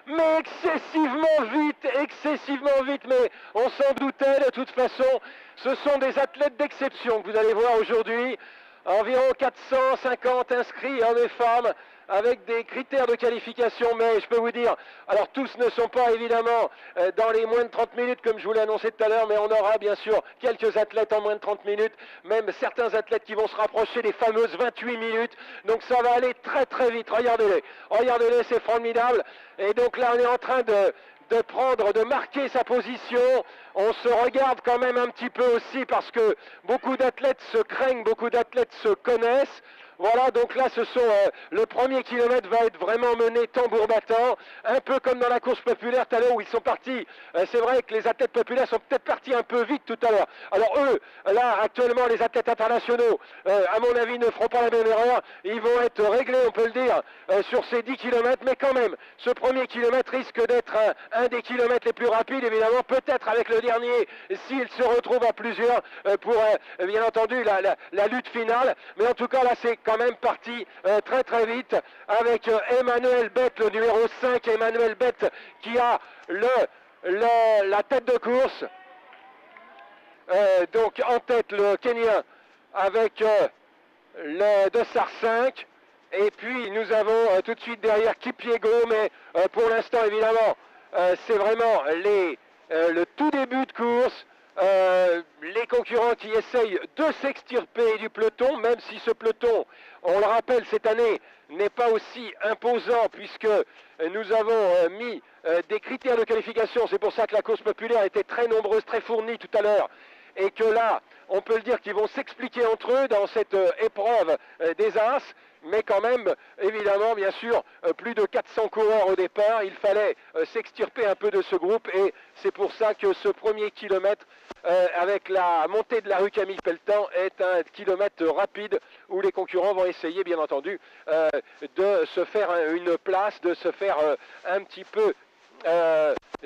mais excessivement vite, mais on s'en doutait de toute façon. Ce sont des athlètes d'exception que vous allez voir aujourd'hui. Environ 450 inscrits, hommes et femmes, avec des critères de qualification, mais je peux vous dire, alors tous ne sont pas évidemment dans les moins de 30 minutes comme je vous l'ai annoncé tout à l'heure, mais on aura bien sûr quelques athlètes en moins de 30 minutes, même certains athlètes qui vont se rapprocher des fameuses 28 minutes, donc ça va aller très très vite, regardez-les, c'est formidable, et donc là on est en train de marquer sa position. On se regarde quand même un petit peu aussi parce que beaucoup d'athlètes se craignent, beaucoup d'athlètes se connaissent. Voilà, donc là, le premier kilomètre va être vraiment mené tambour battant, un peu comme dans la course populaire tout à l'heure où ils sont partis. C'est vrai que les athlètes populaires sont peut-être partis un peu vite tout à l'heure. Alors eux, là, actuellement, les athlètes internationaux, à mon avis, ne feront pas la même erreur. Ils vont être réglés, on peut le dire, sur ces 10 kilomètres, mais quand même, ce premier kilomètre risque d'être un des kilomètres les plus rapides, évidemment, peut-être avec le dernier, s'il se retrouve à plusieurs pour, bien entendu, la lutte finale. Mais en tout cas, là, c'est quand même parti très très vite avec Emmanuel Bett, le numéro 5, Emmanuel Bett qui a la tête de course. Donc en tête le Kenyan avec le Dossard 5. Et puis nous avons tout de suite derrière Kipyego, mais pour l'instant évidemment c'est vraiment le tout début de course. Les concurrents qui essayent de s'extirper du peloton, même si ce peloton, on le rappelle cette année, n'est pas aussi imposant puisque nous avons mis des critères de qualification. C'est pour ça que la course populaire était très nombreuse, très fournie tout à l'heure. Et que là, on peut le dire qu'ils vont s'expliquer entre eux dans cette épreuve des As. Mais quand même, évidemment, bien sûr, plus de 400 coureurs au départ. Il fallait s'extirper un peu de ce groupe. Et c'est pour ça que ce premier kilomètre, avec la montée de la rue Camille Pelletan, est un kilomètre rapide où les concurrents vont essayer, bien entendu, de se faire une place, de se faire un petit peu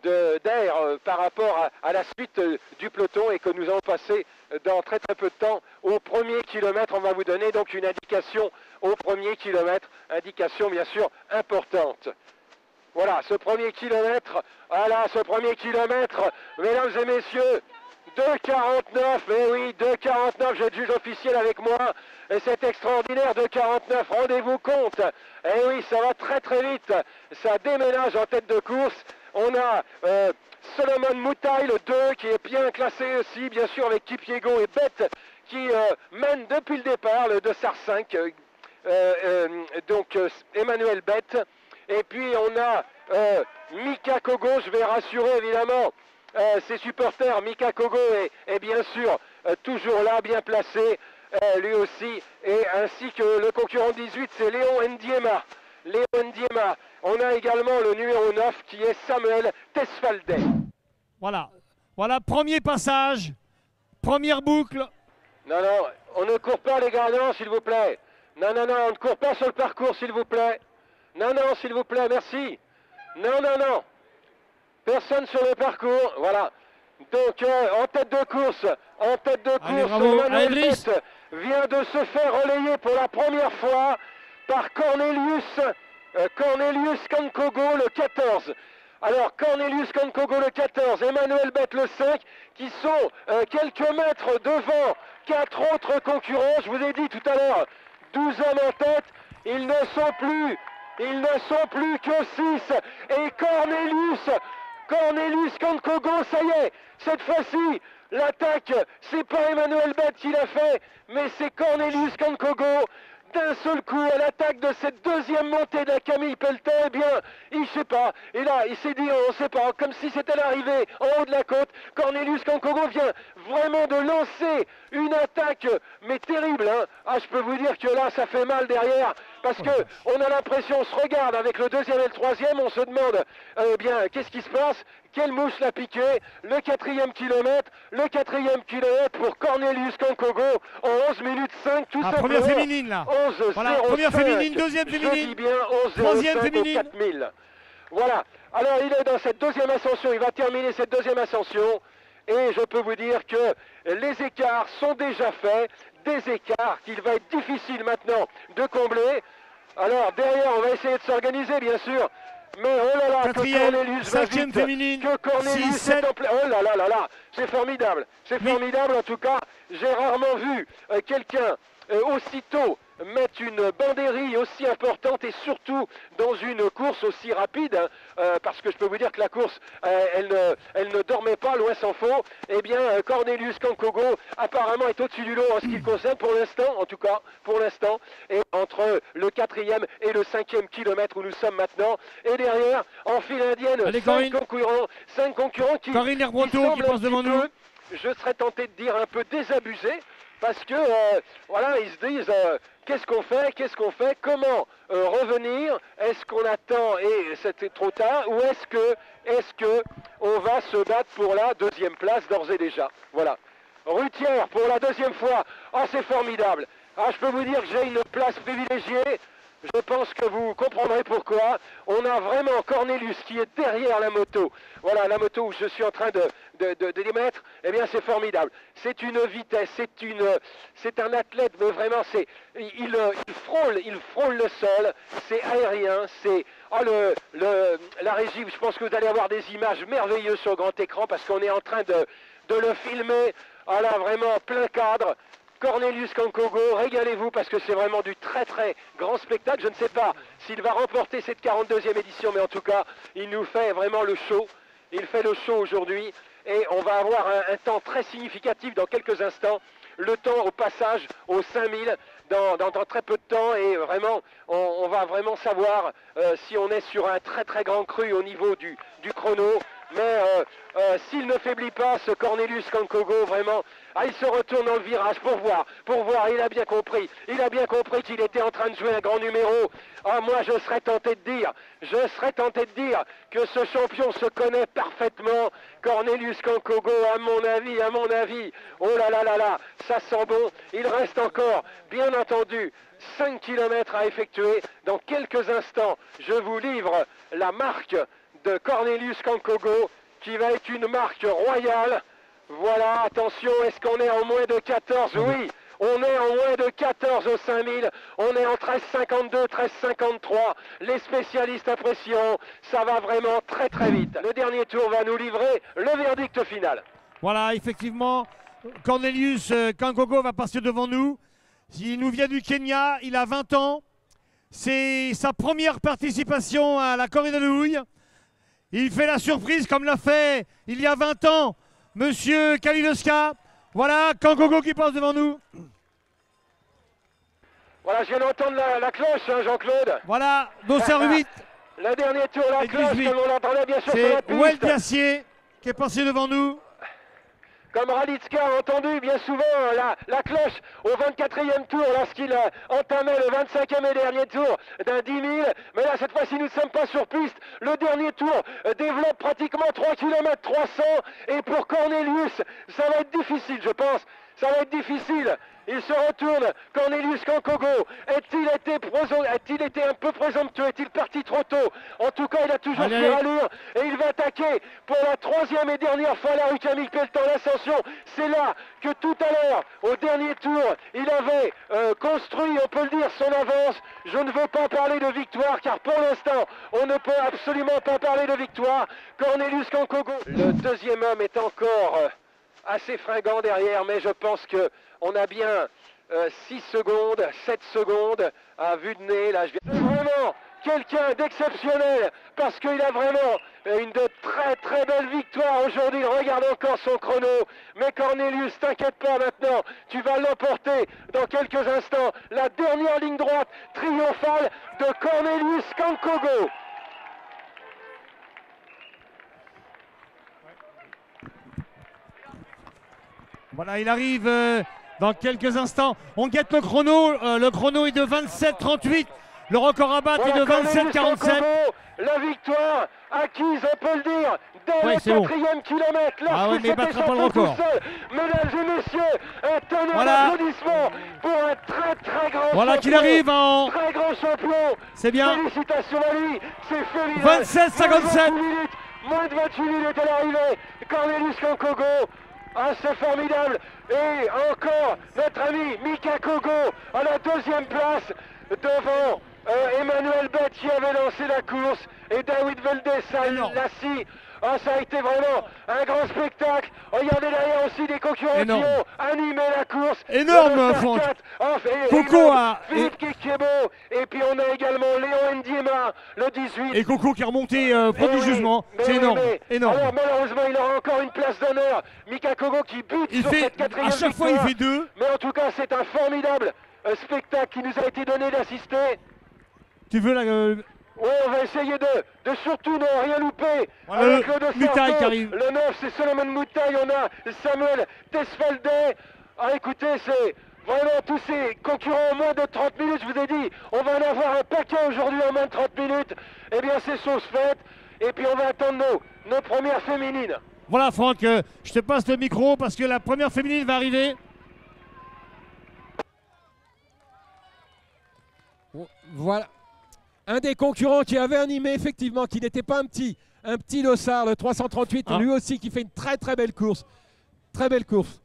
d'air par rapport à la suite du peloton et que nous allons passer dans très très peu de temps au premier kilomètre. On va vous donner donc une indication au premier kilomètre, indication bien sûr importante. Voilà, ce premier kilomètre, mesdames et messieurs, 2,49, mais oui, 2,49, j'ai le juge officiel avec moi, et c'est extraordinaire, 2,49, rendez-vous compte, et oui, ça va très très vite, ça déménage en tête de course, on a Solomon Moutaï, le 2, qui est bien classé aussi, bien sûr, avec Kipyego et Bett, qui mène depuis le départ, le Dossard 5, donc Emmanuel Bett, et puis on a Mika Kogo, je vais rassurer évidemment ses supporters. Mika Kogo est bien sûr toujours là, bien placé, lui aussi, et ainsi que le concurrent 18, c'est Léon Ndiema. On a également le numéro 9 qui est Samuel Tesfaldet. Voilà, premier passage, première boucle. Non, on ne court pas les gardants, s'il vous plaît. Non, on ne court pas sur le parcours, s'il vous plaît. Non, s'il vous plaît, merci. Non. Personne sur le parcours, voilà. Donc en tête de course, Emmanuel Bett vient de se faire relayer pour la première fois par Cornelius Kankogo le 14. Alors Cornelius Kankogo le 14, Emmanuel Bett le 5, qui sont quelques mètres devant 4 autres concurrents. Je vous ai dit tout à l'heure, 12 hommes en tête, ils ne sont plus que 6. Et Cornelius Kankogo, ça y est, cette fois-ci, l'attaque, c'est pas Emmanuel Bett qui l'a fait, mais c'est Cornelius Kankogo. D'un seul coup, à l'attaque de cette deuxième montée de la Camille Pelletan, eh bien, il sait pas. Et là, il s'est dit, on sait pas, comme si c'était l'arrivée en haut de la côte. Cornelius Kankogo vient vraiment de lancer une attaque, mais terrible. Hein. Ah, je peux vous dire que là, ça fait mal derrière, parce que on a l'impression, on se regarde avec le deuxième et le troisième, on se demande, eh bien, qu'est-ce qui se passe? Quelle mouche l'a piqué? Le quatrième kilomètre pour Cornelius Kankogo en 11 minutes 5, tout simplement. Première féminine là. 11, voilà, 0, première 5, féminine, deuxième féminine. Je dis bien 11, 0, troisième 5 féminine. 4000. Voilà. Alors il est dans cette deuxième ascension, il va terminer cette deuxième ascension. Et je peux vous dire que les écarts sont déjà faits, des écarts qu'il va être difficile maintenant de combler. Alors derrière, on va essayer de s'organiser bien sûr. Mais oh là là, quatrième, Cornelius va cinquième vite, féminine, que Cornelius 6, est 7. en plein... Oh là là là là, c'est formidable, c'est formidable en tout cas. J'ai rarement vu quelqu'un aussitôt mettre une bandérille aussi importante et surtout dans une course aussi rapide, hein, parce que je peux vous dire que la course, elle ne dormait pas, loin s'en faut. Eh bien, Cornelius Kankogo apparemment est au-dessus du lot en ce qui le concerne pour l'instant, en tout cas, pour l'instant, et entre le 4e et le 5e kilomètre où nous sommes maintenant, et derrière, en file indienne, Allez, 5 concurrents qui, Corinne Herbroto qui semblent passe un devant petit nous. peu, je serais tenté de dire un peu désabusés, parce que voilà, ils se disent qu'est-ce qu'on fait, comment revenir, est-ce qu'on attend et c'était trop tard, ou est-ce que on va se battre pour la 2e place d'ores et déjà. Voilà. Rutière pour la 2e fois. Ah, c'est formidable. Ah, je peux vous dire que j'ai une place privilégiée. Je pense que vous comprendrez pourquoi. On a vraiment Cornelius qui est derrière la moto. Voilà, la moto où je suis en train de les mettre. Eh bien, c'est formidable. C'est une vitesse, c'est un athlète, mais vraiment, il frôle le sol. C'est aérien, c'est... Oh, la régie, je pense que vous allez avoir des images merveilleuses sur grand écran parce qu'on est en train de le filmer. Ah là, vraiment, plein cadre. Cornelius Kankogo, régalez-vous parce que c'est vraiment du très très grand spectacle. Je ne sais pas s'il va remporter cette 42e édition, mais en tout cas, il nous fait vraiment le show. Il fait le show aujourd'hui et on va avoir un temps très significatif dans quelques instants. Le temps au passage aux 5000 dans très peu de temps et vraiment, on va vraiment savoir si on est sur un très très grand cru au niveau du chrono. Mais s'il ne faiblit pas, ce Cornelius Kankogo, vraiment, il se retourne dans le virage pour voir, il a bien compris qu'il était en train de jouer un grand numéro. Ah, moi je serais tenté de dire que ce champion se connaît parfaitement, Cornelius Kankogo, à mon avis, oh là là là là, ça sent bon, il reste encore, bien entendu, 5 km à effectuer. Dans quelques instants, je vous livre la marque de Cornelius Kankogo, qui va être une marque royale. Voilà, attention, est-ce qu'on est en moins de 14? Oui, on est en moins de 14 au 5000, on est en 13,52, 13,53. Les spécialistes apprécieront, ça va vraiment très très vite. Le dernier tour va nous livrer le verdict final. Voilà, effectivement, Cornelius Kankogo va passer devant nous. Il nous vient du Kenya, il a 20 ans. C'est sa première participation à la corrida de houille. Il fait la surprise comme l'a fait il y a 20 ans Monsieur Kalinowska. Voilà, Kankogo qui passe devant nous. Voilà, je viens d'entendre la cloche, hein, Jean-Claude. Voilà, dossard 8. Le dernier tour, la cloche, comme on l'entendait bien sûr sur la C'est Well piste. Piassier qui est passé devant nous. Comme Ralitska a entendu bien souvent la cloche au 24e tour lorsqu'il entamait le 25e et dernier tour d'un 10 000. Mais là, cette fois-ci, nous ne sommes pas sur piste. Le dernier tour développe pratiquement 3 km 300. Et pour Cornelius, ça va être difficile, je pense. Ça va être difficile. Il se retourne. Cornelius Kankogo. Est-il été un peu présomptueux? Est-il parti trop tôt? En tout cas, il a toujours fait allure. Et il va attaquer pour la 3e et dernière fois la rue Camille Pelletan, l'ascension. C'est là que tout à l'heure, au dernier tour, il avait construit, on peut le dire, son avance. Je ne veux pas parler de victoire, car pour l'instant, on ne peut absolument pas parler de victoire. Cornelius Kankogo. Le deuxième homme est encore assez fringant derrière, mais je pense qu'on a bien 6 secondes, 7 secondes à vue de nez. Là, c'est vraiment quelqu'un d'exceptionnel, parce qu'il a vraiment une de très très belle victoire aujourd'hui. Il regarde encore son chrono, mais Cornelius, t'inquiète pas maintenant, tu vas l'emporter dans quelques instants. La dernière ligne droite triomphale de Cornelius Kankogo. Voilà, il arrive dans quelques instants. On guette le chrono. Le chrono est de 27,38. Le record à battre est de 27,47. La victoire acquise, on peut le dire, dès le 4e kilomètre. Ah oui, mais il ne battra pas le record. Mesdames et messieurs, un tonnerre d'applaudissements pour un très très grand champion. Voilà qu'il arrive en... Très grand champion. C'est bien. Félicitations à lui. C'est féminin. 27,57. Moins de 28 minutes à l'arrivée. Cornelius Kankogo. Ah, c'est formidable. Et encore notre ami Mika Kogo à la 2e place devant Emmanuel Bett qui avait lancé la course et David Veldé, Lassie. Ah, ça a été vraiment un grand spectacle. Regardez derrière aussi des concurrents qui ont animé la course. Énorme, Franck. Coco a... Philippe Kekebo. Et puis on a également Léon Ndiema, le 18. Et Coco qui est remonté prodigieusement. C'est énorme. Énorme. Alors malheureusement, il aura encore une place d'honneur. Mika Kogo qui bute sur cette quatrième à chaque fois, il fait 2. Mais en tout cas, c'est un formidable spectacle qui nous a été donné d'assister. Tu veux la... Oui, on va essayer de surtout ne rien louper. Voilà, avec le Moutaï qui arrive. Le 9, c'est Solomon Moutaï. On a Samuel Tesfaldet. Ah, écoutez, c'est vraiment tous ces concurrents en moins de 30 minutes. Je vous ai dit, on va en avoir un paquet aujourd'hui en moins de 30 minutes. Eh bien, c'est chose faite. Et puis, on va attendre nos premières féminines. Voilà, Franck, je te passe le micro parce que la première féminine va arriver. Voilà. Un des concurrents qui avait animé, effectivement, qui n'était pas un petit dossard, le 338, lui aussi qui fait une très très belle course. Très belle course.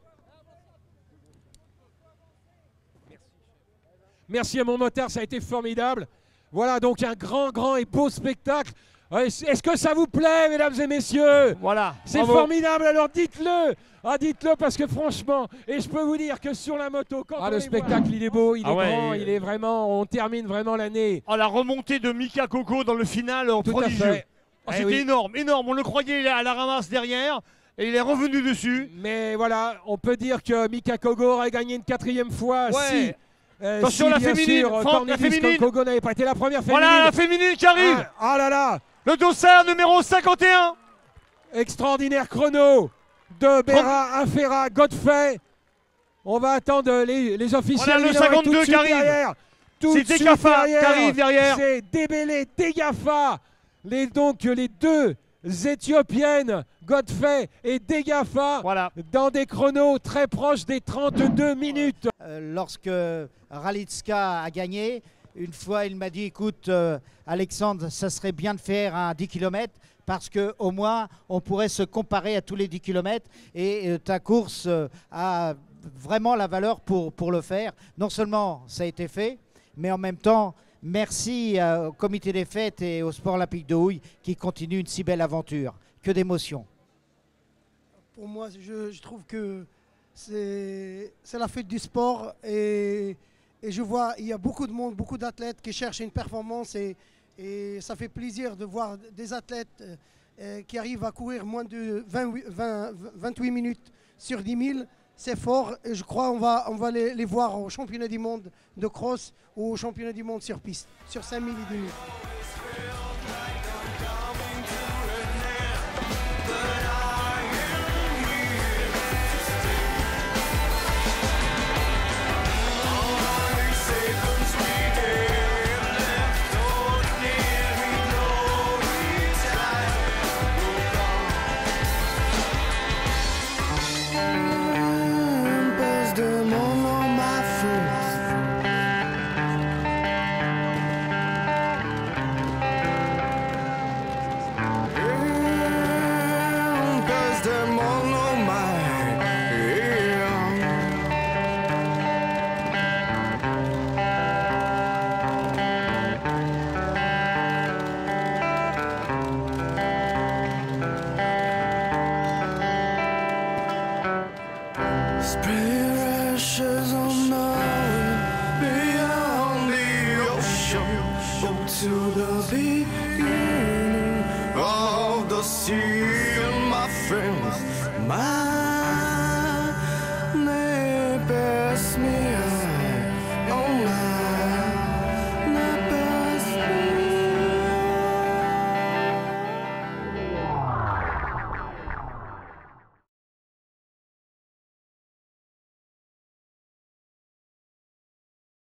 Merci à mon moteur, ça a été formidable. Voilà donc un grand et beau spectacle. Est-ce que ça vous plaît, mesdames et messieurs? Voilà. C'est formidable, alors dites-le. Ah, dites-le parce que franchement, et je peux vous dire que sur la moto, quand le spectacle il est beau, il est grand, il est vraiment, on termine vraiment l'année. Oh, la remontée de Mika Kogo dans le final en prodigieux. Oh, c'était énorme, énorme. On le croyait à la ramasse derrière et il est revenu dessus. Mais voilà, on peut dire que Mika Kogo aurait gagné une 4e fois si. Attention, la féminine, Franck, la féminine. Kogo n'avait pas été la première féminine. Voilà la féminine qui arrive. Ah là là. Le dossard numéro 51. Extraordinaire chrono de Béra, Afera, Godfrey. On va attendre les officiels. Voilà le 52 qui arrive. C'est Degafa qui arrive derrière. C'est Debele Degafa. Donc les deux Éthiopiennes, Godfrey et Degafa, dans des chronos très proches des 32 minutes. Lorsque Ralitska a gagné, une fois il m'a dit, écoute Alexandre, ça serait bien de faire un 10 km parce qu'au moins on pourrait se comparer à tous les 10 km et ta course a vraiment la valeur pour le faire. Non seulement ça a été fait, mais en même temps, merci au comité des fêtes et au Sport Olympique de Houille qui continue une si belle aventure. Que d'émotions. Pour moi, je trouve que c'est la fête du sport et je vois il y a beaucoup de monde, beaucoup d'athlètes qui cherchent une performance et ça fait plaisir de voir des athlètes qui arrivent à courir moins de 28 minutes sur 10 000. C'est fort et je crois on va les voir au championnat du monde de cross ou au championnat du monde sur piste, sur 5 000 et demi. To the beginning of the sea, my friends, my